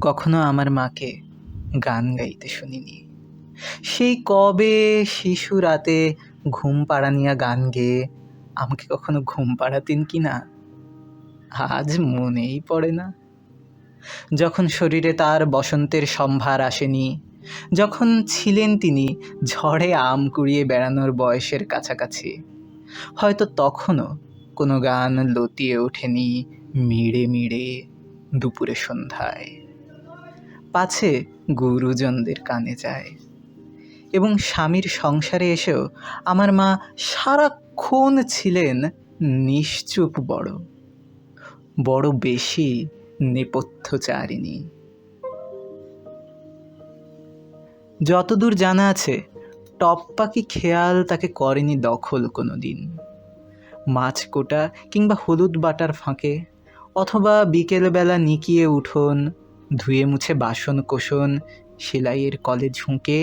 কখনো আমার মাকে গান গাইতে শুনিনি। সেই কবে শিশু রাতে ঘুম পাড়ানিয়া গান গেয়ে আমাকে কখনো ঘুম পাড়াতেন কি না আজ মনেই পড়ে না। যখন শরীরে তার বসন্তের সম্ভার আসেনি, যখন ছিলেন তিনি ঝড়ে আম কুড়িয়ে বেড়ানোর বয়সের কাছাকাছি, হয়তো তখনও কোনো গান লতিয়ে ওঠেনি মিড়ে মিড়ে দুপুরে সন্ধ্যায়, পাছে গুরুজনদের কানে যায়। এবং স্বামীর সংসারে এসেও আমার মা সারাক্ষণ ছিলেন নিশ্চুপ, বড় বড় বেশি নেপথ্যচারিণী। যতদূর জানা আছে টপ পাখি খেয়াল তাকে করেনি দখল কোনো দিন। মাছ কোটা কিংবা হলুদ বাটার ফাঁকে, অথবা বিকেলবেলা নিকিয়ে উঠোন, ধুয়ে মুছে বাসন কোসন, সেলাইয়ের কলে ঝুঁকে,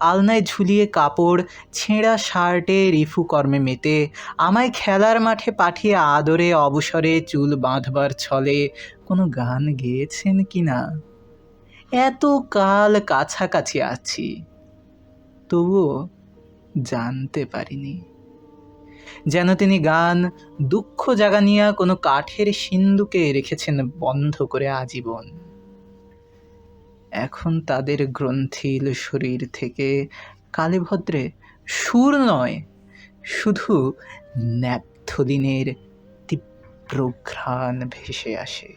আলনায় ঝুলিয়ে কাপড়, ছেঁড়া শার্টে রিফু কর্মে মেতে, আমায় খেলার মাঠে পাঠিয়ে আদরে অবসরে চুল বাঁধবার ছলে কোনো গান গেয়েছেন কি না। এত কাল কাছাকাছি আছি, তবুও জানতে পারিনি যেন তিনি গান দুঃখ জাগানিয়া কোনো কাঠের সিন্দুকে রেখেছেন বন্ধ করে আজীবন। এখন তাদের গ্রন্থিল শরীর থেকে কালে ভদ্রে সুর নয়, শুধু ন্যাপথলিনের তীব্র ঘ্রাণ ভেসে আসে।